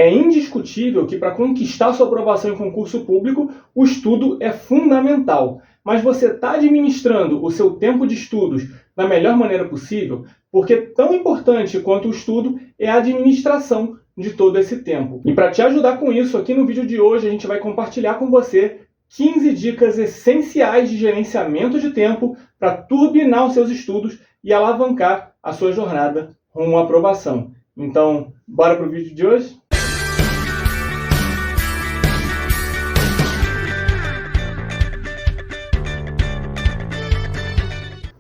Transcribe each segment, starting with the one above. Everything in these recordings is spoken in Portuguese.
É indiscutível que para conquistar sua aprovação em concurso público, o estudo é fundamental. Mas você está administrando o seu tempo de estudos da melhor maneira possível? Porque tão importante quanto o estudo é a administração de todo esse tempo. E para te ajudar com isso, aqui no vídeo de hoje a gente vai compartilhar com você 15 dicas essenciais de gerenciamento de tempo para turbinar os seus estudos e alavancar a sua jornada rumo à aprovação. Então, bora para o vídeo de hoje?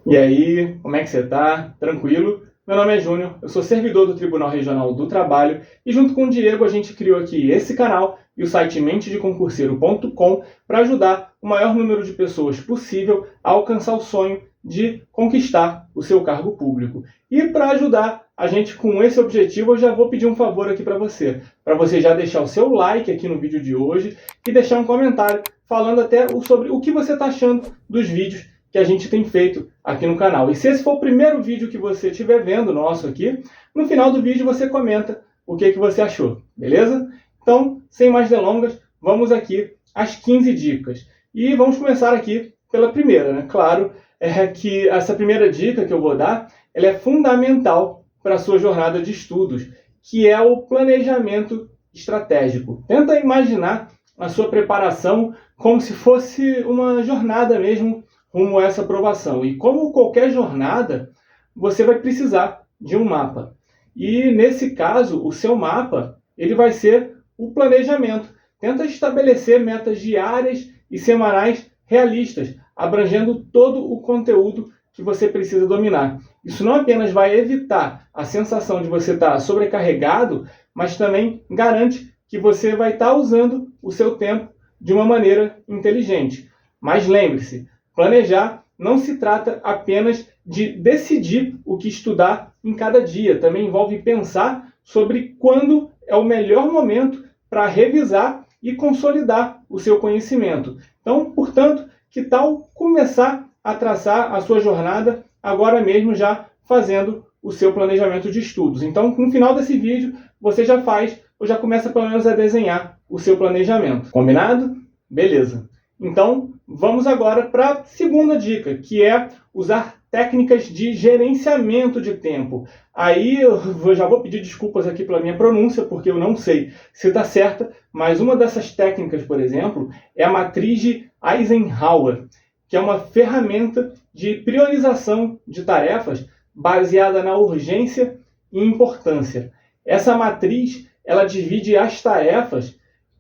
E aí, como é que você tá? Tranquilo? Meu nome é Júnior, eu sou servidor do Tribunal Regional do Trabalho e junto com o Diego a gente criou aqui esse canal e o site mentedeconcurseiro.com para ajudar o maior número de pessoas possível a alcançar o sonho de conquistar o seu cargo público. E para ajudar a gente com esse objetivo, eu já vou pedir um favor aqui para você já deixar o seu like aqui no vídeo de hoje e deixar um comentário falando até sobre o que você está achando dos vídeos que a gente tem feito aqui no canal. E se esse for o primeiro vídeo que você estiver vendo nosso aqui, no final do vídeo você comenta o que você achou, beleza? Então, sem mais delongas, vamos aqui às 15 dicas. E vamos começar aqui pela primeira, né? Claro, é que essa primeira dica que eu vou dar, ela é fundamental para a sua jornada de estudos, que é o planejamento estratégico. Tenta imaginar a sua preparação como se fosse uma jornada mesmo rumo a essa aprovação. E como qualquer jornada, você vai precisar de um mapa. E nesse caso, o seu mapa, ele vai ser o planejamento. Tenta estabelecer metas diárias e semanais realistas, abrangendo todo o conteúdo que você precisa dominar. Isso não apenas vai evitar a sensação de você estar sobrecarregado, mas também garante que você vai estar usando o seu tempo de uma maneira inteligente. Mas lembre-se, planejar não se trata apenas de decidir o que estudar em cada dia. Também envolve pensar sobre quando é o melhor momento para revisar e consolidar o seu conhecimento. Então, portanto, que tal começar a traçar a sua jornada agora mesmo já fazendo o seu planejamento de estudos? Então, no final desse vídeo, você já faz ou já começa pelo menos a desenhar o seu planejamento. Combinado? Beleza. Então, vamos agora para a segunda dica, que é usar técnicas de gerenciamento de tempo. Aí eu já vou pedir desculpas aqui pela minha pronúncia, porque eu não sei se está certa, mas uma dessas técnicas, por exemplo, é a matriz de Eisenhower, que é uma ferramenta de priorização de tarefas baseada na urgência e importância. Essa matriz, ela divide as tarefas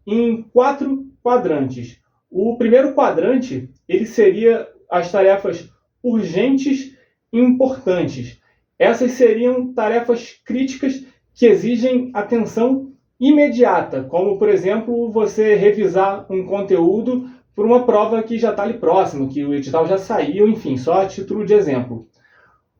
em 4 quadrantes. O primeiro quadrante, ele seria as tarefas urgentes e importantes. Essas seriam tarefas críticas que exigem atenção imediata, como, por exemplo, você revisar um conteúdo por uma prova que já está ali próximo, que o edital já saiu, enfim, só a título de exemplo.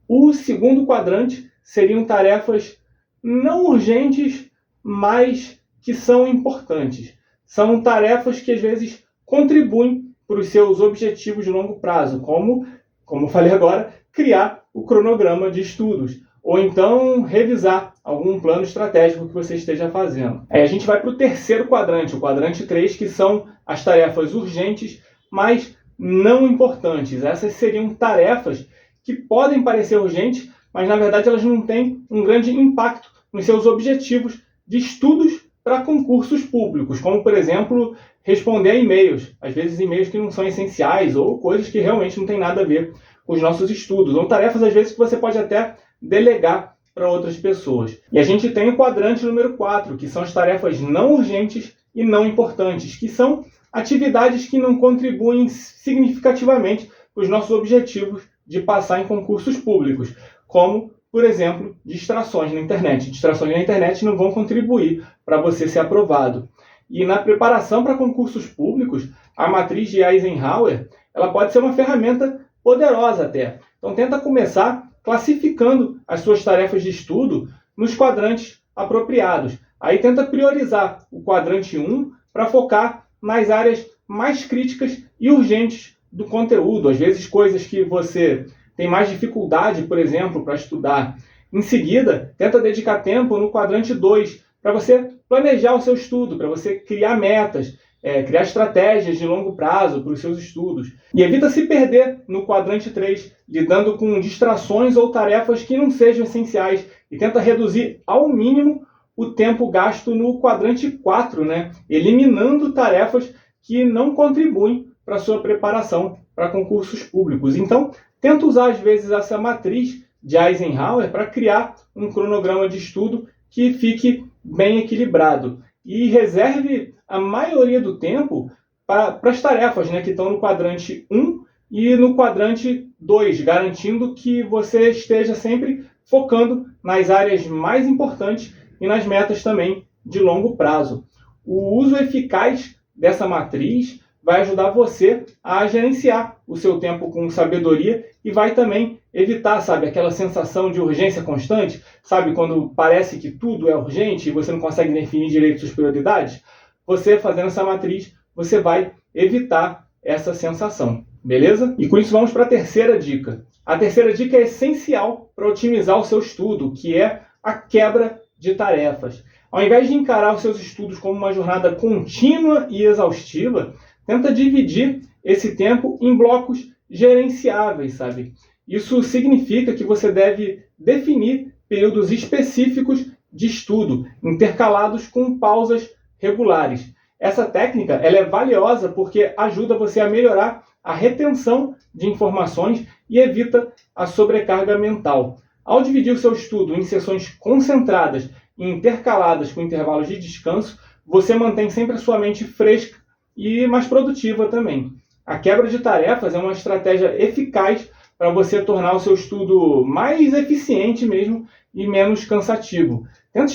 O segundo quadrante seriam tarefas não urgentes, mas que são importantes. São tarefas que, às vezes, contribuem para os seus objetivos de longo prazo, como eu falei agora, criar o cronograma de estudos, ou então revisar algum plano estratégico que você esteja fazendo. Aí a gente vai para o terceiro quadrante, o quadrante 3, que são as tarefas urgentes, mas não importantes. Essas seriam tarefas que podem parecer urgentes, mas na verdade elas não têm um grande impacto nos seus objetivos de estudos para concursos públicos, como, por exemplo, responder a e-mails, às vezes e-mails que não são essenciais ou coisas que realmente não têm nada a ver com os nossos estudos, ou tarefas, às vezes, que você pode até delegar para outras pessoas. E a gente tem o quadrante número 4, que são as tarefas não urgentes e não importantes, que são atividades que não contribuem significativamente para os nossos objetivos de passar em concursos públicos, como, por exemplo, distrações na internet. Distrações na internet não vão contribuir para você ser aprovado. E na preparação para concursos públicos, a matriz de Eisenhower, ela pode ser uma ferramenta poderosa até. Então tenta começar classificando as suas tarefas de estudo nos quadrantes apropriados. Aí tenta priorizar o quadrante 1 para focar nas áreas mais críticas e urgentes do conteúdo. Às vezes coisas que você tem mais dificuldade, por exemplo, para estudar. Em seguida, tenta dedicar tempo no quadrante 2, para você planejar o seu estudo, para você criar metas, criar estratégias de longo prazo para os seus estudos. E evita se perder no quadrante 3, lidando com distrações ou tarefas que não sejam essenciais, e tenta reduzir ao mínimo o tempo gasto no quadrante 4, né? Eliminando tarefas que não contribuem para a sua preparação para concursos públicos. Então, tenta usar às vezes essa matriz de Eisenhower para criar um cronograma de estudo que fique bem equilibrado. E reserve a maioria do tempo para as tarefas, né, que estão no quadrante 1 e no quadrante 2, garantindo que você esteja sempre focando nas áreas mais importantes e nas metas também de longo prazo. O uso eficaz dessa matriz vai ajudar você a gerenciar o seu tempo com sabedoria e vai também evitar, sabe, aquela sensação de urgência constante, sabe, quando parece que tudo é urgente e você não consegue definir direito suas prioridades. Você fazendo essa matriz, você vai evitar essa sensação, beleza? E com isso vamos para a terceira dica. A terceira dica é essencial para otimizar o seu estudo, que é a quebra de tarefas. Ao invés de encarar os seus estudos como uma jornada contínua e exaustiva, tenta dividir esse tempo em blocos gerenciáveis, sabe? Isso significa que você deve definir períodos específicos de estudo, intercalados com pausas regulares. Essa técnica ela é valiosa porque ajuda você a melhorar a retenção de informações e evita a sobrecarga mental. Ao dividir o seu estudo em sessões concentradas e intercaladas com intervalos de descanso, você mantém sempre a sua mente fresca e mais produtiva também. A quebra de tarefas é uma estratégia eficaz para você tornar o seu estudo mais eficiente mesmo e menos cansativo. Tenta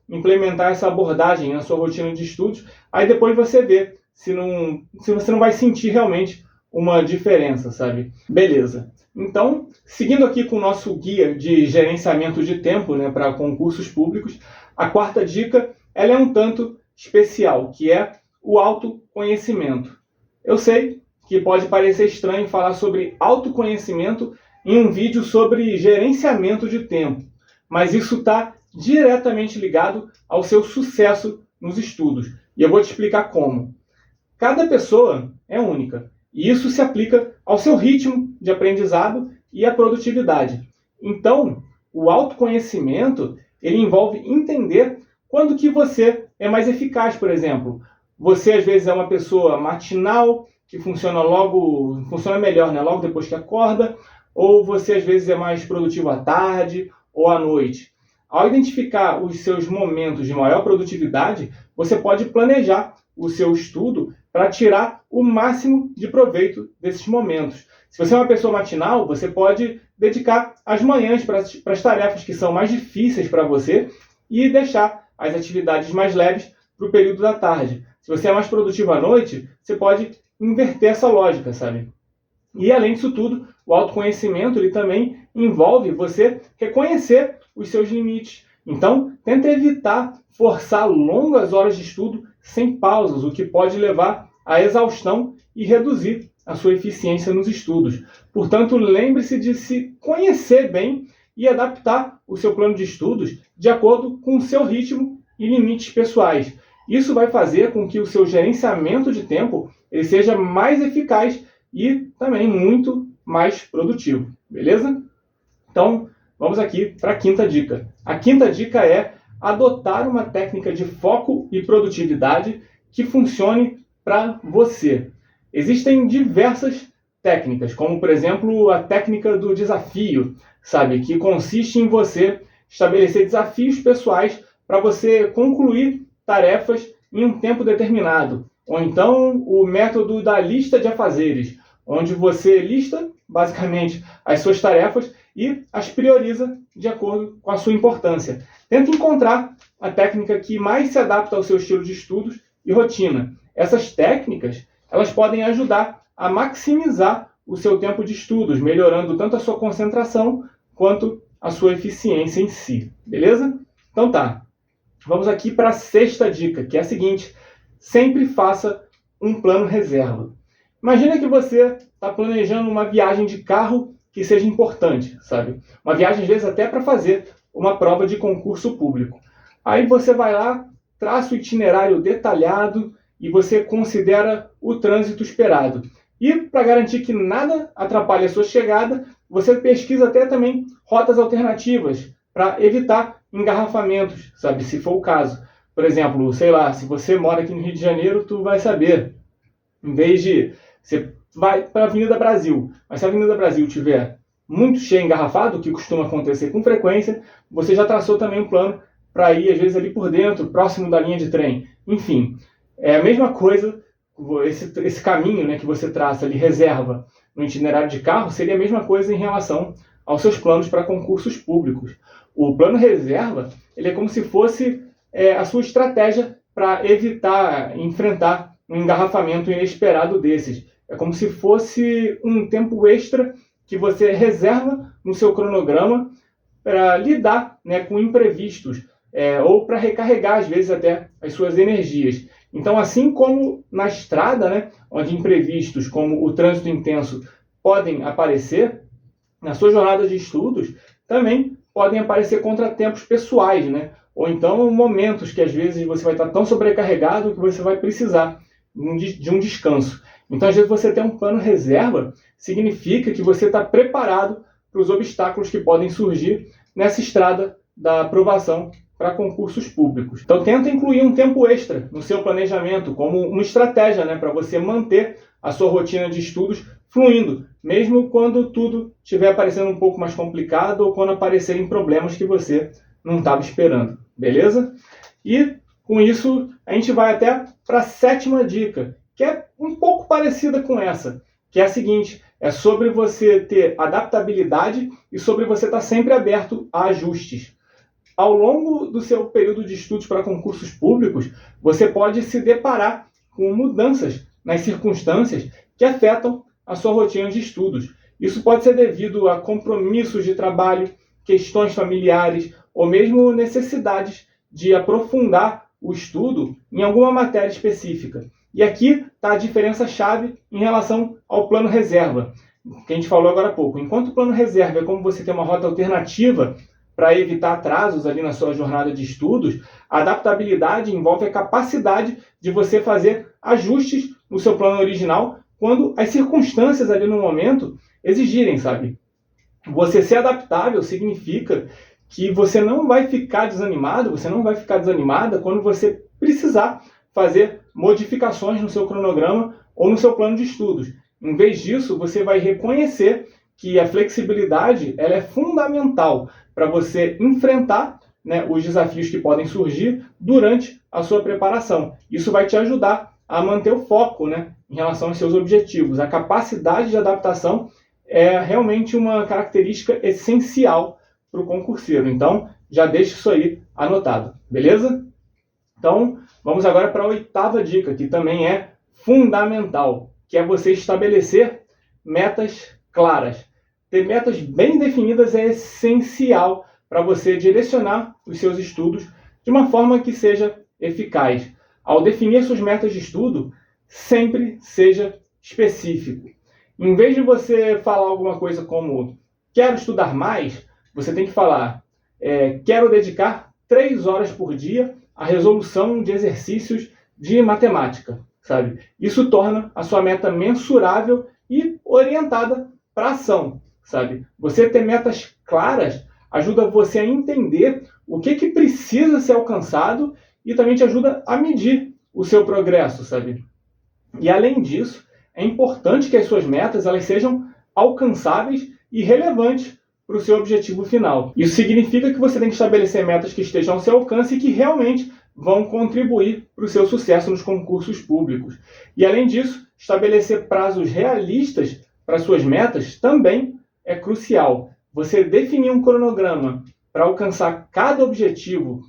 implementar essa abordagem na sua rotina de estudos, aí depois você vê se você não vai sentir realmente uma diferença, sabe? Beleza. Então, seguindo aqui com o nosso guia de gerenciamento de tempo, né, para concursos públicos, a quarta dica ela é um tanto especial, que é o autoconhecimento. Eu sei que pode parecer estranho falar sobre autoconhecimento em um vídeo sobre gerenciamento de tempo, mas isso está diretamente ligado ao seu sucesso nos estudos. E eu vou te explicar como. Cada pessoa é única, e isso se aplica ao seu ritmo de aprendizado e à produtividade. Então, o autoconhecimento ele envolve entender quando que você é mais eficaz, por exemplo. Você, às vezes, é uma pessoa matinal, que funciona melhor, né, logo depois que acorda, ou você, às vezes, é mais produtivo à tarde ou à noite. Ao identificar os seus momentos de maior produtividade, você pode planejar o seu estudo para tirar o máximo de proveito desses momentos. Se você é uma pessoa matinal, você pode dedicar as manhãs para as tarefas que são mais difíceis para você e deixar as atividades mais leves para o período da tarde. Se você é mais produtivo à noite, você pode inverter essa lógica, sabe? E além disso tudo, o autoconhecimento ele também envolve você reconhecer os seus limites. Então, tenta evitar forçar longas horas de estudo sem pausas, o que pode levar à exaustão e reduzir a sua eficiência nos estudos. Portanto, lembre-se de se conhecer bem e adaptar o seu plano de estudos de acordo com o seu ritmo e limites pessoais. Isso vai fazer com que o seu gerenciamento de tempo ele seja mais eficaz e também muito mais produtivo, beleza? Então, vamos aqui para a quinta dica. A quinta dica é adotar uma técnica de foco e produtividade que funcione para você. Existem diversas técnicas, como, por exemplo, a técnica do desafio, sabe? Que consiste em você estabelecer desafios pessoais para você concluir tarefas em um tempo determinado. Ou então, o método da lista de afazeres, onde você lista, basicamente, as suas tarefas e as prioriza de acordo com a sua importância. Tenta encontrar a técnica que mais se adapta ao seu estilo de estudos e rotina. Essas técnicas, elas podem ajudar a maximizar o seu tempo de estudos, melhorando tanto a sua concentração quanto a sua eficiência em si. Beleza? Então tá. Vamos aqui para a sexta dica, que é a seguinte: sempre faça um plano reserva. Imagina que você está planejando uma viagem de carro que seja importante, sabe? Uma viagem, às vezes, até para fazer uma prova de concurso público. Aí você vai lá, traça o itinerário detalhado e você considera o trânsito esperado. E para garantir que nada atrapalhe a sua chegada, você pesquisa até também rotas alternativas para evitar engarrafamentos, sabe, se for o caso. Por exemplo, sei lá, se você mora aqui no Rio de Janeiro, tu vai saber, em vez de você vai para a Avenida Brasil, mas se a Avenida Brasil tiver muito cheia, engarrafado, o que costuma acontecer com frequência, você já traçou também um plano para ir, às vezes, ali por dentro, próximo da linha de trem. Enfim, é a mesma coisa, esse caminho, né, que você traça ali, reserva no itinerário de carro, seria a mesma coisa em relação aos seus planos para concursos públicos. O plano reserva, ele é como se fosse a sua estratégia para evitar, enfrentar um engarrafamento inesperado desses. É como se fosse um tempo extra que você reserva no seu cronograma para lidar, né, com imprevistos, ou para recarregar, às vezes, até as suas energias. Então, assim como na estrada, né, onde imprevistos como o trânsito intenso podem aparecer, na sua jornada de estudos também podem aparecer contratempos pessoais, né? Ou então momentos que às vezes você vai estar tão sobrecarregado que você vai precisar de um descanso. Então, às vezes, você ter um plano reserva significa que você está preparado para os obstáculos que podem surgir nessa estrada da aprovação para concursos públicos. Então, tenta incluir um tempo extra no seu planejamento como uma estratégia, né, para você manter a sua rotina de estudos fluindo, mesmo quando tudo estiver parecendo um pouco mais complicado ou quando aparecerem problemas que você não estava esperando, beleza? E com isso a gente vai até para a 7ª dica, que é um pouco parecida com essa, que é a seguinte: é sobre você ter adaptabilidade e sobre você estar sempre aberto a ajustes. Ao longo do seu período de estudos para concursos públicos, você pode se deparar com mudanças nas circunstâncias que afetam a sua rotina de estudos. Isso pode ser devido a compromissos de trabalho, questões familiares ou mesmo necessidades de aprofundar o estudo em alguma matéria específica. E aqui está a diferença-chave em relação ao plano reserva, que a gente falou agora há pouco. Enquanto o plano reserva é como você ter uma rota alternativa para evitar atrasos ali na sua jornada de estudos, a adaptabilidade envolve a capacidade de você fazer ajustes no seu plano original quando as circunstâncias ali no momento exigirem, sabe? Você ser adaptável significa que você não vai ficar desanimado, você não vai ficar desanimada quando você precisar fazer modificações no seu cronograma ou no seu plano de estudos. Em vez disso, você vai reconhecer que a flexibilidade ela é fundamental para você enfrentar, né, os desafios que podem surgir durante a sua preparação. Isso vai te ajudar a manter o foco, né, em relação aos seus objetivos. A capacidade de adaptação é realmente uma característica essencial para o concurseiro. Então, já deixa isso aí anotado, beleza? Então, vamos agora para a 8ª dica, que também é fundamental, que é você estabelecer metas claras. Ter metas bem definidas é essencial para você direcionar os seus estudos de uma forma que seja eficaz. Ao definir suas metas de estudo, sempre seja específico. Em vez de você falar alguma coisa como quero estudar mais, você tem que falar quero dedicar 3 horas por dia à resolução de exercícios de matemática, sabe? Isso torna a sua meta mensurável e orientada para a ação, sabe? Você ter metas claras ajuda você a entender o que precisa ser alcançado e também te ajuda a medir o seu progresso, sabe? E além disso, é importante que as suas metas elas sejam alcançáveis e relevantes para o seu objetivo final. Isso significa que você tem que estabelecer metas que estejam ao seu alcance e que realmente vão contribuir para o seu sucesso nos concursos públicos. E além disso, estabelecer prazos realistas para suas metas também é crucial. Você definir um cronograma para alcançar cada objetivo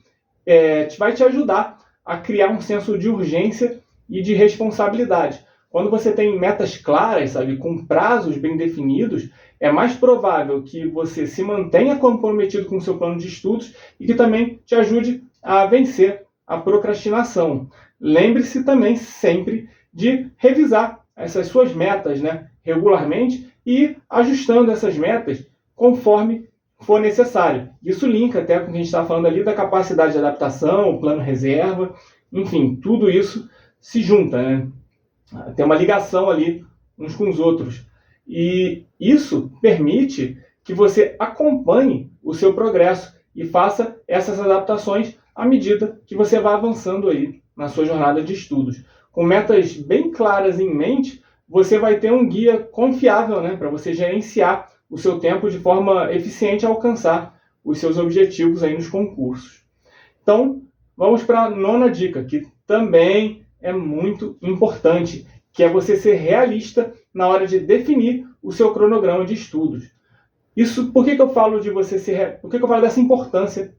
vai te ajudar a criar um senso de urgência e de responsabilidade. Quando você tem metas claras, sabe, com prazos bem definidos, é mais provável que você se mantenha comprometido com o seu plano de estudos e que também te ajude a vencer a procrastinação. Lembre-se também sempre de revisar essas suas metas, né, regularmente e ir ajustando essas metas conforme for necessário. Isso linka até com o que a gente está falando ali da capacidade de adaptação, o plano reserva, enfim, tudo isso se junta, né? Tem uma ligação ali uns com os outros. E isso permite que você acompanhe o seu progresso e faça essas adaptações à medida que você vai avançando aí na sua jornada de estudos. Com metas bem claras em mente, você vai ter um guia confiável, né, para você gerenciar o seu tempo de forma eficiente a alcançar os seus objetivos aí nos concursos. Então, vamos para a 9ª dica, que também é muito importante, que é você ser realista na hora de definir o seu cronograma de estudos. Isso, por que eu falo de você ser, por que eu falo dessa importância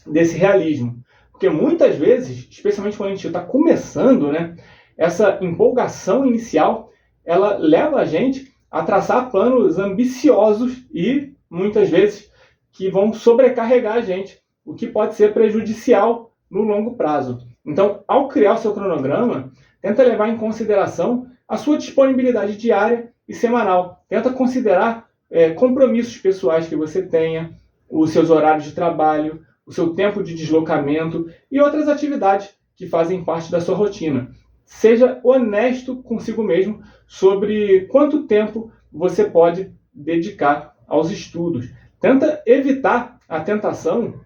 desse realismo? Porque muitas vezes, especialmente quando a gente está começando, né, essa empolgação inicial, ela leva a gente a traçar planos ambiciosos e, muitas vezes, que vão sobrecarregar a gente, o que pode ser prejudicial no longo prazo. Então, ao criar o seu cronograma, tenta levar em consideração a sua disponibilidade diária e semanal. Tenta considerar compromissos pessoais que você tenha, os seus horários de trabalho, o seu tempo de deslocamento e outras atividades que fazem parte da sua rotina. Seja honesto consigo mesmo sobre quanto tempo você pode dedicar aos estudos. Tenta evitar a tentação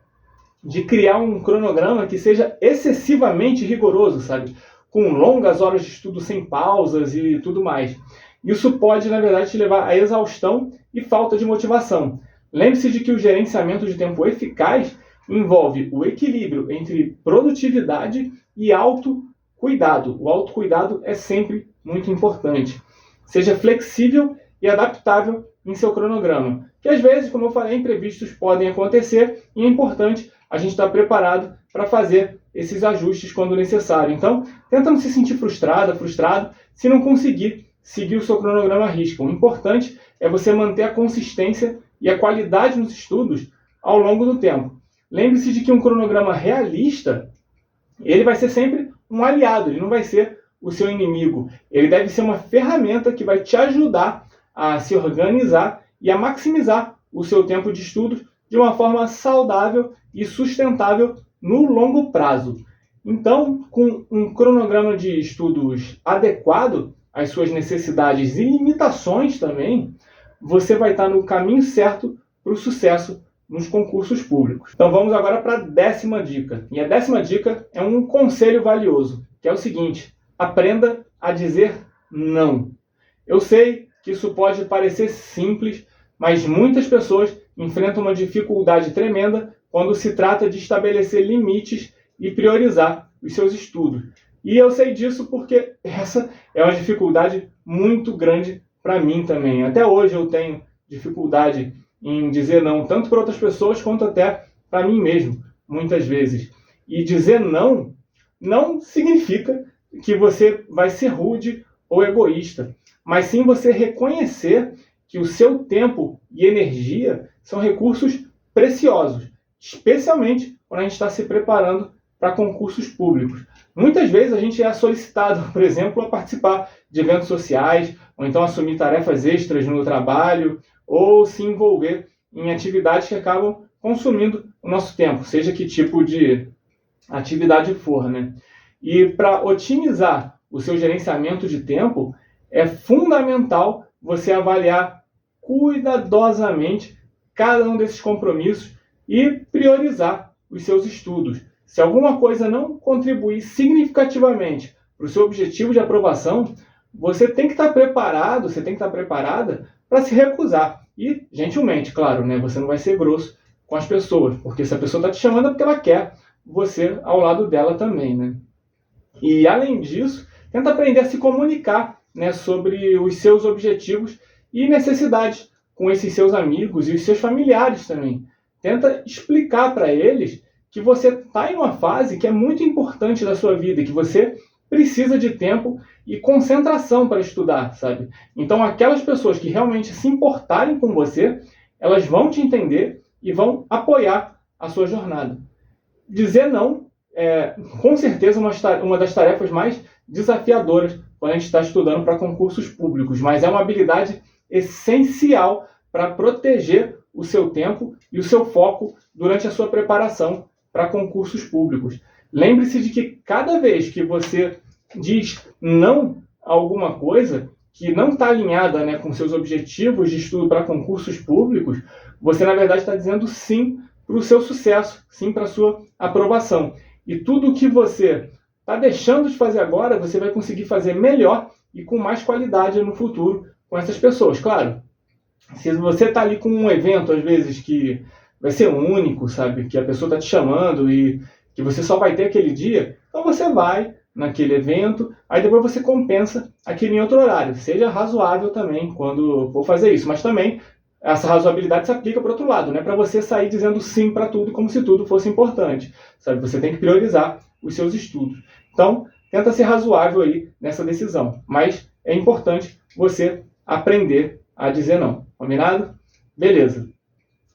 de criar um cronograma que seja excessivamente rigoroso, sabe? Com longas horas de estudo sem pausas e tudo mais. Isso pode, na verdade, te levar à exaustão e falta de motivação. Lembre-se de que o gerenciamento de tempo eficaz envolve o equilíbrio entre produtividade e autocuidado. O autocuidado é sempre muito importante. Seja flexível e adaptável em seu cronograma, que às vezes, como eu falei, imprevistos podem acontecer e é importante a gente estar preparado para fazer esses ajustes quando necessário. Então, tenta não se sentir frustrado se não conseguir seguir o seu cronograma à risca. O importante é você manter a consistência e a qualidade nos estudos ao longo do tempo. Lembre-se de que um cronograma realista, ele vai ser sempre um aliado, ele não vai ser o seu inimigo. Ele deve ser uma ferramenta que vai te ajudar a se organizar e a maximizar o seu tempo de estudos de uma forma saudável e sustentável no longo prazo. Então, com um cronograma de estudos adequado às suas necessidades e limitações também, você vai estar no caminho certo para o sucesso nos concursos públicos. Então vamos agora para a 10ª dica. E a 10ª dica é um conselho valioso, que é o seguinte: aprenda a dizer não. Eu sei que isso pode parecer simples, mas muitas pessoas enfrentam uma dificuldade tremenda quando se trata de estabelecer limites e priorizar os seus estudos. E eu sei disso porque essa é uma dificuldade muito grande para mim também. Até hoje eu tenho dificuldade em dizer não, tanto para outras pessoas quanto até para mim mesmo, muitas vezes. E dizer não não significa que você vai ser rude ou egoísta, mas sim você reconhecer que o seu tempo e energia são recursos preciosos, especialmente quando a gente está se preparando para concursos públicos. Muitas vezes a gente é solicitado, por exemplo, a participar de eventos sociais, ou então assumir tarefas extras no trabalho, ou se envolver em atividades que acabam consumindo o nosso tempo, seja que tipo de atividade for, né? E para otimizar o seu gerenciamento de tempo, é fundamental você avaliar cuidadosamente cada um desses compromissos e priorizar os seus estudos. Se alguma coisa não contribuir significativamente para o seu objetivo de aprovação, você tem que estar preparado, você tem que estar preparada para se recusar. E, gentilmente, claro, né? Você não vai ser grosso com as pessoas, porque se a pessoa está te chamando é porque ela quer você ao lado dela também, né? E, além disso, tenta aprender a se comunicar, né, sobre os seus objetivos e necessidades com esses seus amigos e os seus familiares também. Tenta explicar para eles que você está em uma fase que é muito importante da sua vida, que você precisa de tempo e concentração para estudar, sabe? Então, aquelas pessoas que realmente se importarem com você, elas vão te entender e vão apoiar a sua jornada. Dizer não é, com certeza, uma das tarefas mais desafiadoras quando a gente está estudando para concursos públicos, mas é uma habilidade essencial para proteger o seu tempo e o seu foco durante a sua preparação para concursos públicos. Lembre-se de que cada vez que você diz não a alguma coisa que não está alinhada, né, com seus objetivos de estudo para concursos públicos, você, na verdade, está dizendo sim para o seu sucesso, sim para a sua aprovação. E tudo o que você está deixando de fazer agora, você vai conseguir fazer melhor e com mais qualidade no futuro com essas pessoas. Claro, se você está ali com um evento, às vezes, que vai ser único, sabe? Que a pessoa está te chamando e que você só vai ter aquele dia, então você vai naquele evento, aí depois você compensa aquele em outro horário. Seja razoável também quando for fazer isso, mas também essa razoabilidade se aplica para o outro lado, não é para você sair dizendo sim para tudo como se tudo fosse importante, sabe? Você tem que priorizar os seus estudos. Então, tenta ser razoável aí nessa decisão, mas é importante você aprender a dizer não, combinado? Beleza.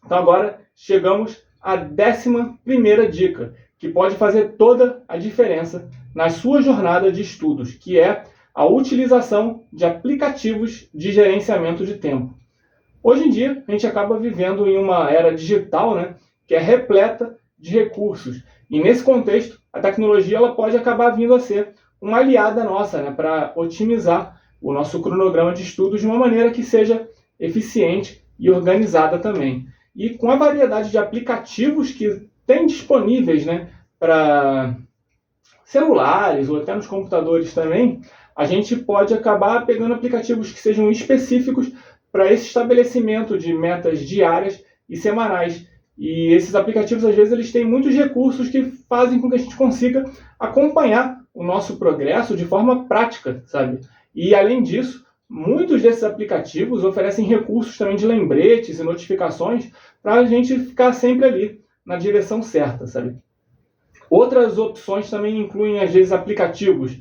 Então agora chegamos à 11ª dica, que pode fazer toda a diferença na sua jornada de estudos, que é a utilização de aplicativos de gerenciamento de tempo. Hoje em dia, a gente acaba vivendo em uma era digital, né, que é repleta de recursos. E nesse contexto, a tecnologia ela pode acabar vindo a ser uma aliada nossa, né, para otimizar o nosso cronograma de estudos de uma maneira que seja eficiente e organizada também. E com a variedade de aplicativos que tem disponíveis, né, para celulares ou até nos computadores também, a gente pode acabar pegando aplicativos que sejam específicos para esse estabelecimento de metas diárias e semanais. E esses aplicativos, às vezes, eles têm muitos recursos que fazem com que a gente consiga acompanhar o nosso progresso de forma prática, sabe? E, além disso, muitos desses aplicativos oferecem recursos também de lembretes e notificações para a gente ficar sempre ali na direção certa, sabe? Outras opções também incluem, às vezes, aplicativos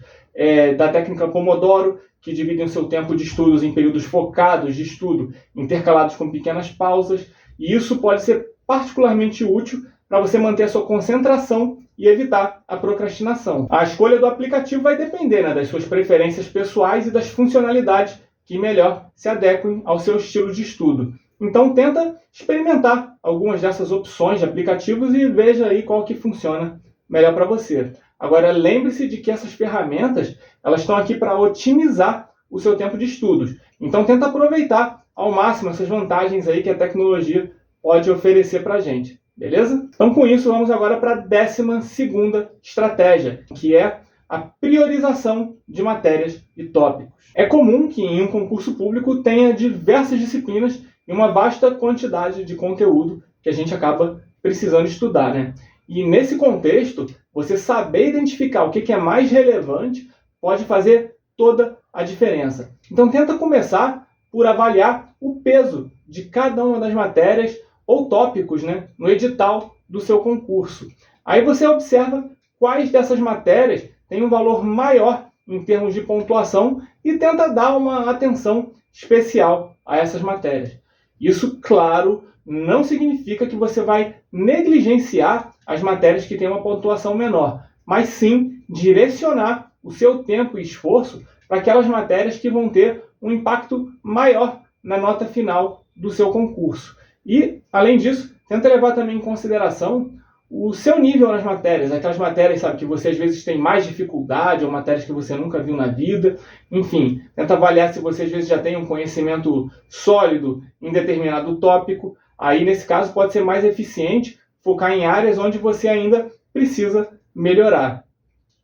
da técnica Pomodoro, que dividem o seu tempo de estudos em períodos focados de estudo, intercalados com pequenas pausas, e isso pode ser particularmente útil para você manter a sua concentração e evitar a procrastinação. A escolha do aplicativo vai depender, né, das suas preferências pessoais e das funcionalidades que melhor se adequem ao seu estilo de estudo. Então tenta experimentar algumas dessas opções de aplicativos e veja aí qual que funciona melhor para você. Agora, lembre-se de que essas ferramentas elas estão aqui para otimizar o seu tempo de estudos. Então, tenta aproveitar ao máximo essas vantagens aí que a tecnologia pode oferecer para a gente. Beleza? Então, com isso, vamos agora para a 12ª estratégia, que é a priorização de matérias e tópicos. É comum que em um concurso público tenha diversas disciplinas e uma vasta quantidade de conteúdo que a gente acaba precisando estudar, né? E nesse contexto, você saber identificar o que é mais relevante pode fazer toda a diferença. Então tenta começar por avaliar o peso de cada uma das matérias ou tópicos, né, no edital do seu concurso. Aí você observa quais dessas matérias têm um valor maior em termos de pontuação e tenta dar uma atenção especial a essas matérias. Isso, claro, não significa que você vai negligenciar as matérias que têm uma pontuação menor, mas sim direcionar o seu tempo e esforço para aquelas matérias que vão ter um impacto maior na nota final do seu concurso. E, além disso, tenta levar também em consideração o seu nível nas matérias, aquelas matérias, sabe, que você às vezes tem mais dificuldade, ou matérias que você nunca viu na vida. Enfim, tenta avaliar se você às vezes já tem um conhecimento sólido em determinado tópico. Aí, nesse caso, pode ser mais eficiente focar em áreas onde você ainda precisa melhorar.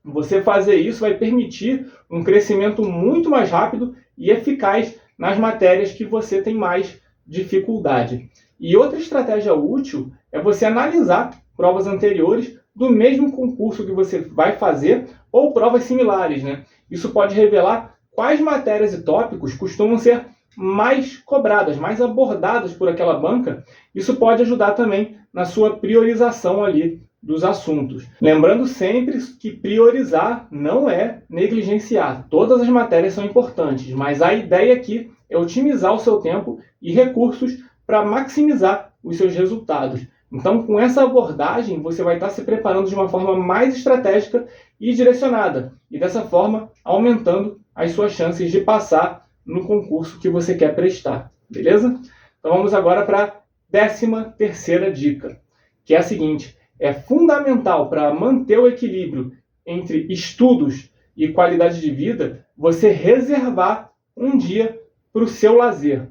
Você fazer isso vai permitir um crescimento muito mais rápido e eficaz nas matérias que você tem mais dificuldade. E outra estratégia útil é você analisar provas anteriores do mesmo concurso que você vai fazer ou provas similares, né? Isso pode revelar quais matérias e tópicos costumam ser mais cobradas, mais abordadas por aquela banca. Isso pode ajudar também na sua priorização ali dos assuntos. Lembrando sempre que priorizar não é negligenciar. Todas as matérias são importantes, mas a ideia aqui é otimizar o seu tempo e recursos para maximizar os seus resultados. Então, com essa abordagem, você vai estar se preparando de uma forma mais estratégica e direcionada, e dessa forma aumentando as suas chances de passar no concurso que você quer prestar, beleza? Então vamos agora para a 13ª dica, que é a seguinte: é fundamental para manter o equilíbrio entre estudos e qualidade de vida você reservar um dia para o seu lazer.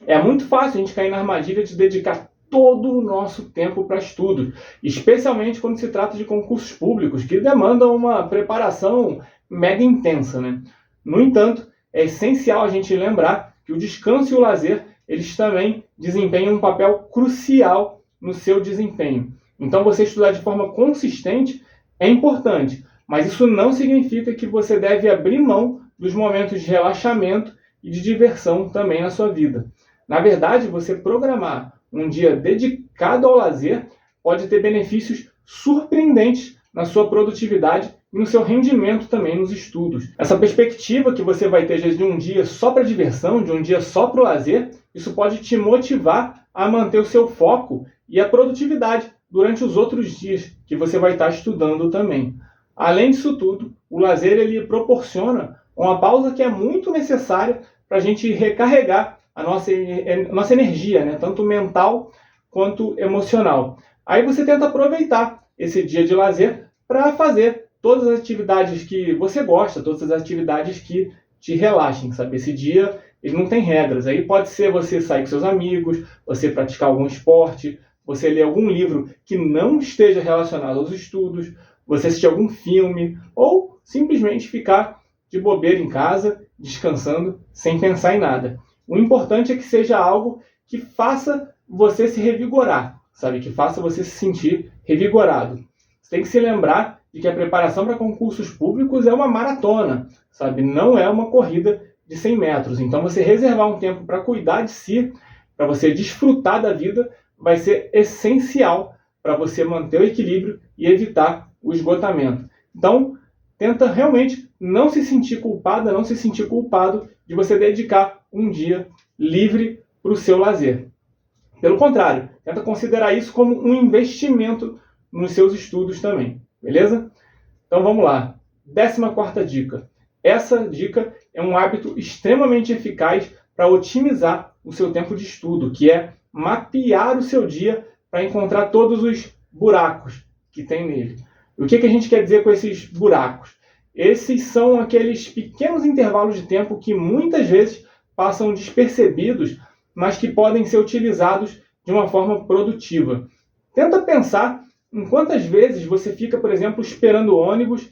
É muito fácil a gente cair na armadilha de dedicar todo o nosso tempo para estudos, especialmente quando se trata de concursos públicos, que demandam uma preparação mega intensa, né? No entanto, é essencial a gente lembrar que o descanso e o lazer, eles também desempenham um papel crucial no seu desempenho. Então, você estudar de forma consistente é importante, mas isso não significa que você deve abrir mão dos momentos de relaxamento e de diversão também na sua vida. Na verdade, você programar um dia dedicado ao lazer pode ter benefícios surpreendentes na sua produtividade e no seu rendimento também nos estudos. Essa perspectiva que você vai ter, às vezes, de um dia só para diversão, de um dia só para o lazer, isso pode te motivar a manter o seu foco e a produtividade durante os outros dias que você vai estar estudando também. Além disso tudo, o lazer ele proporciona uma pausa que é muito necessária para a gente recarregar a nossa energia, né? Tanto mental quanto emocional. Aí você tenta aproveitar esse dia de lazer para fazer todas as atividades que você gosta, todas as atividades que te relaxem, sabe? Esse dia ele não tem regras. Aí pode ser você sair com seus amigos, você praticar algum esporte, você ler algum livro que não esteja relacionado aos estudos, você assistir algum filme, ou simplesmente ficar de bobeira em casa, descansando, sem pensar em nada. O importante é que seja algo que faça você se revigorar, sabe? Que faça você se sentir revigorado. Você tem que se lembrar de que a preparação para concursos públicos é uma maratona, sabe? Não é uma corrida de 100 metros. Então, você reservar um tempo para cuidar de si, para você desfrutar da vida, vai ser essencial para você manter o equilíbrio e evitar o esgotamento. Então, tenta realmente não se sentir culpada, não se sentir culpado de você dedicar um dia livre para o seu lazer. Pelo contrário, tenta considerar isso como um investimento nos seus estudos também, beleza? Então vamos lá. 14ª dica. Essa dica é um hábito extremamente eficaz para otimizar o seu tempo de estudo, que é mapear o seu dia para encontrar todos os buracos que tem nele. E o que a gente quer dizer com esses buracos? Esses são aqueles pequenos intervalos de tempo que muitas vezes passam despercebidos, mas que podem ser utilizados de uma forma produtiva. Tenta pensar em quantas vezes você fica, por exemplo, esperando o ônibus,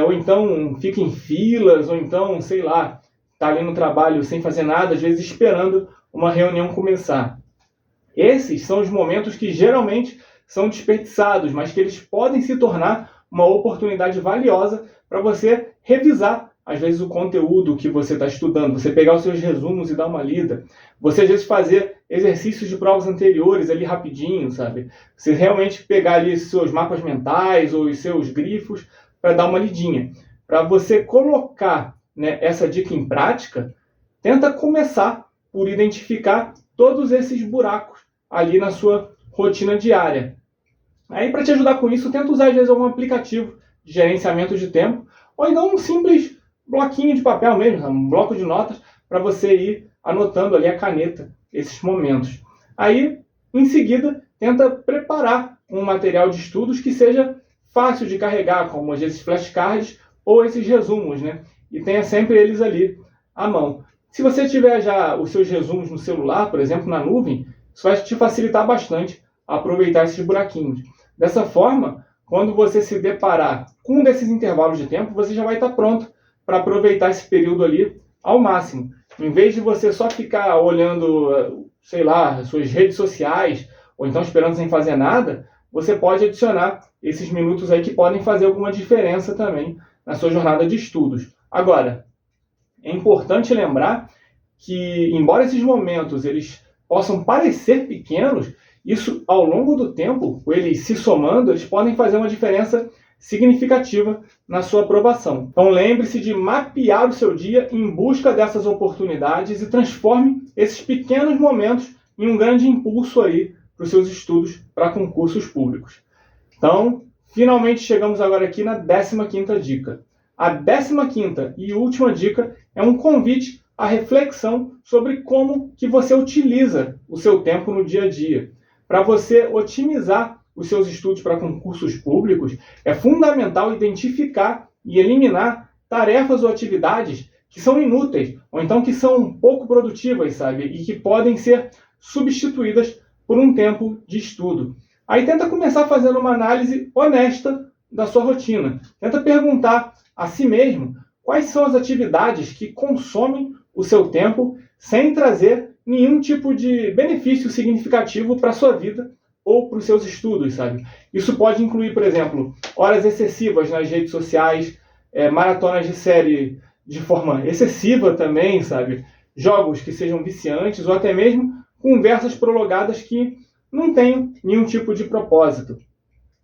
ou então fica em filas, ou então, sei lá, está ali no trabalho sem fazer nada, às vezes esperando uma reunião começar. Esses são os momentos que geralmente são desperdiçados, mas que eles podem se tornar uma oportunidade valiosa para você revisar, às vezes, o conteúdo que você está estudando, você pegar os seus resumos e dar uma lida, você, às vezes, fazer exercícios de provas anteriores ali rapidinho, sabe? Você realmente pegar ali seus mapas mentais ou os seus grifos para dar uma lidinha. Para você colocar, né, essa dica em prática, tenta começar por identificar todos esses buracos ali na sua rotina diária. Aí, para te ajudar com isso, tenta usar, às vezes, algum aplicativo de gerenciamento de tempo, ou então um simples bloquinho de papel mesmo, um bloco de notas, para você ir anotando ali a caneta esses momentos. Aí, em seguida, tenta preparar um material de estudos que seja fácil de carregar, como às vezes flashcards ou esses resumos, né? E tenha sempre eles ali à mão. Se você tiver já os seus resumos no celular, por exemplo, na nuvem, isso vai te facilitar bastante a aproveitar esses buraquinhos. Dessa forma, quando você se deparar com um desses intervalos de tempo, você já vai estar pronto para aproveitar esse período ali ao máximo. Em vez de você só ficar olhando, sei lá, suas redes sociais, ou então esperando sem fazer nada, você pode adicionar esses minutos aí que podem fazer alguma diferença também na sua jornada de estudos. Agora, é importante lembrar que, embora esses momentos eles possam parecer pequenos, isso, ao longo do tempo, eles se somando, eles podem fazer uma diferença significativa na sua aprovação. Então lembre-se de mapear o seu dia em busca dessas oportunidades e transforme esses pequenos momentos em um grande impulso aí para os seus estudos para concursos públicos. Então, finalmente chegamos agora aqui na 15ª dica. A 15ª e última dica é um convite a reflexão sobre como que você utiliza o seu tempo no dia a dia. Para você otimizar os seus estudos para concursos públicos, é fundamental identificar e eliminar tarefas ou atividades que são inúteis, ou então que são pouco produtivas, sabe? E que podem ser substituídas por um tempo de estudo. Aí tenta começar fazendo uma análise honesta da sua rotina. Tenta perguntar a si mesmo quais são as atividades que consomem o seu tempo sem trazer nenhum tipo de benefício significativo para a sua vida ou para os seus estudos, sabe? Isso pode incluir, por exemplo, horas excessivas nas redes sociais, maratonas de série de forma excessiva também, sabe? Jogos que sejam viciantes ou até mesmo conversas prolongadas que não tenham nenhum tipo de propósito.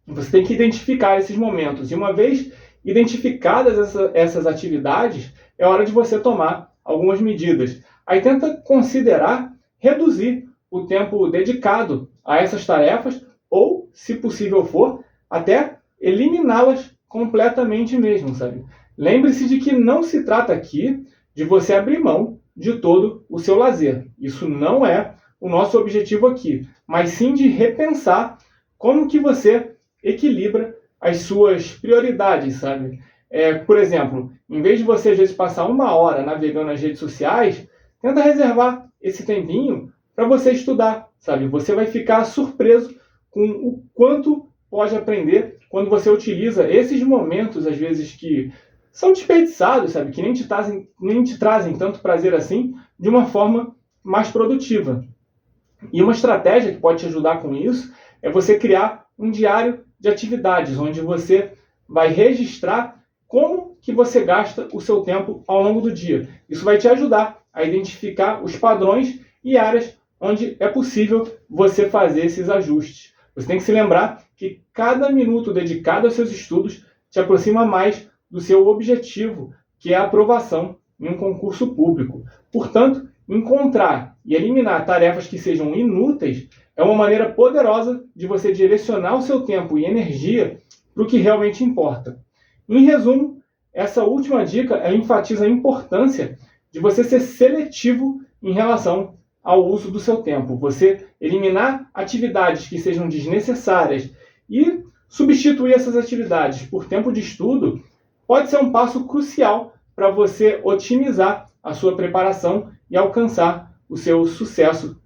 Você tem que identificar esses momentos. E uma vez identificadas essas atividades, é hora de você tomar algumas medidas. Aí tenta considerar reduzir o tempo dedicado a essas tarefas ou, se possível for, até eliminá-las completamente mesmo, sabe? Lembre-se de que não se trata aqui de você abrir mão de todo o seu lazer. Isso não é o nosso objetivo aqui, mas sim de repensar como que você equilibra as suas prioridades, sabe? Por exemplo, em vez de você às vezes passar 1 hora navegando nas redes sociais, tenta reservar esse tempinho para você estudar, sabe? Você vai ficar surpreso com o quanto pode aprender quando você utiliza esses momentos, às vezes, que são desperdiçados, sabe? Que nem te trazem tanto prazer assim, de uma forma mais produtiva. E uma estratégia que pode te ajudar com isso é você criar um diário de atividades, onde você vai registrar como que você gasta o seu tempo ao longo do dia. Isso vai te ajudar a identificar os padrões e áreas onde é possível você fazer esses ajustes. Você tem que se lembrar que cada minuto dedicado aos seus estudos te aproxima mais do seu objetivo, que é a aprovação em um concurso público. Portanto, encontrar e eliminar tarefas que sejam inúteis é uma maneira poderosa de você direcionar o seu tempo e energia para o que realmente importa. Em resumo, essa última dica ela enfatiza a importância de você ser seletivo em relação ao uso do seu tempo. Você eliminar atividades que sejam desnecessárias e substituir essas atividades por tempo de estudo pode ser um passo crucial para você otimizar a sua preparação e alcançar o seu sucesso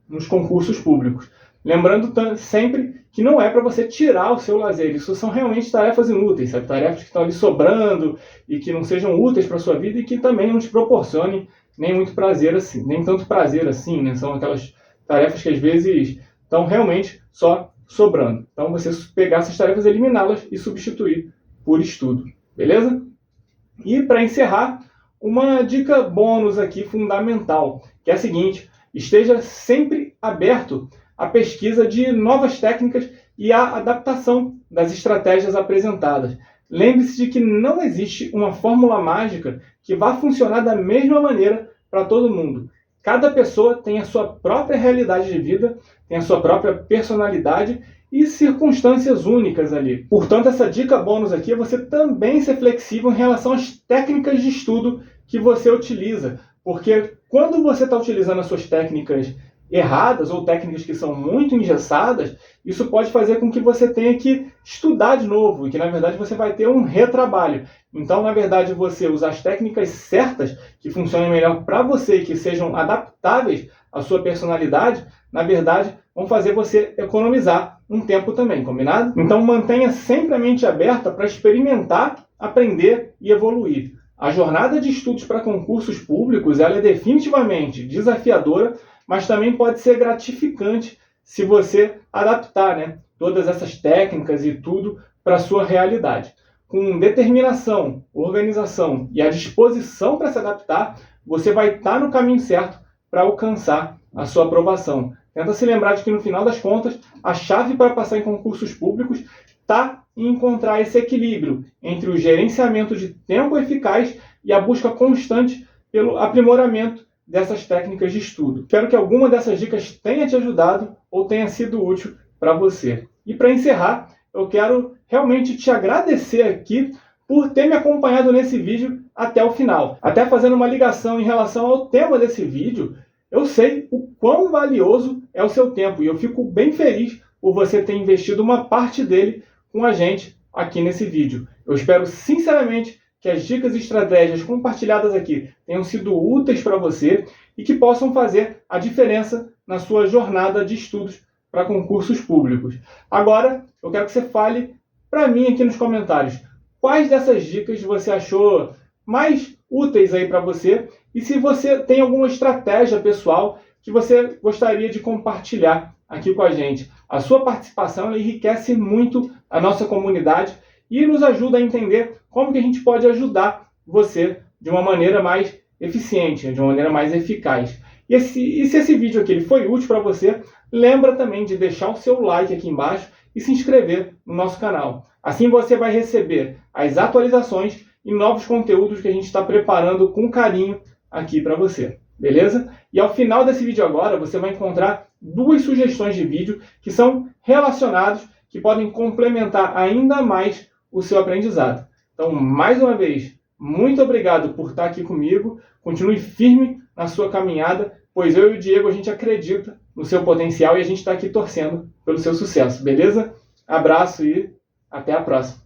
nos concursos públicos. Lembrando sempre que não é para você tirar o seu lazer. Isso são realmente tarefas inúteis, sabe? Tarefas que estão ali sobrando e que não sejam úteis para a sua vida e que também não te proporcionem nem muito prazer assim, nem tanto prazer assim, né? São aquelas tarefas que às vezes estão realmente só sobrando. Então você pegar essas tarefas, eliminá-las e substituir por estudo. Beleza? E para encerrar, uma dica bônus aqui fundamental, que é a seguinte: esteja sempre aberto à pesquisa de novas técnicas e à adaptação das estratégias apresentadas. Lembre-se de que não existe uma fórmula mágica que vá funcionar da mesma maneira para todo mundo. Cada pessoa tem a sua própria realidade de vida, tem a sua própria personalidade e circunstâncias únicas ali. Portanto, essa dica bônus aqui é você também ser flexível em relação às técnicas de estudo que você utiliza. Porque quando você está utilizando as suas técnicas erradas ou técnicas que são muito engessadas, isso pode fazer com que você tenha que estudar de novo e que, na verdade, você vai ter um retrabalho. Então, na verdade, você usar as técnicas certas, que funcionem melhor para você e que sejam adaptáveis à sua personalidade, na verdade, vão fazer você economizar um tempo também, combinado? Então, mantenha sempre a mente aberta para experimentar, aprender e evoluir. A jornada de estudos para concursos públicos ela é definitivamente desafiadora, mas também pode ser gratificante se você adaptar, todas essas técnicas e tudo para a sua realidade. Com determinação, organização e a disposição para se adaptar, você vai estar no caminho certo para alcançar a sua aprovação. Tenta se lembrar de que, no final das contas, a chave para passar em concursos públicos está em encontrar esse equilíbrio entre o gerenciamento de tempo eficaz e a busca constante pelo aprimoramento dessas técnicas de estudo. Espero que alguma dessas dicas tenha te ajudado ou tenha sido útil para você. E para encerrar, eu quero realmente te agradecer aqui por ter me acompanhado nesse vídeo até o final. Até fazendo uma ligação em relação ao tema desse vídeo, eu sei o quão valioso é o seu tempo e eu fico bem feliz por você ter investido uma parte dele com a gente aqui nesse vídeo. Eu espero sinceramente que as dicas e estratégias compartilhadas aqui tenham sido úteis para você e que possam fazer a diferença na sua jornada de estudos para concursos públicos. Agora, eu quero que você fale para mim aqui nos comentários quais dessas dicas você achou mais úteis aí para você e se você tem alguma estratégia pessoal que você gostaria de compartilhar aqui com a gente. A sua participação enriquece muito a nossa comunidade e nos ajuda a entender como que a gente pode ajudar você de uma maneira mais eficiente, de uma maneira mais eficaz. E se esse vídeo aqui ele foi útil para você, lembra também de deixar o seu like aqui embaixo e se inscrever no nosso canal. Assim você vai receber as atualizações e novos conteúdos que a gente está preparando com carinho aqui para você. Beleza? E ao final desse vídeo agora, você vai encontrar 2 sugestões de vídeo que são relacionados, que podem complementar ainda mais o seu aprendizado. Então, mais uma vez, muito obrigado por estar aqui comigo. Continue firme na sua caminhada, pois eu e o Diego, a gente acredita no seu potencial e a gente está aqui torcendo pelo seu sucesso, beleza? Abraço e até a próxima.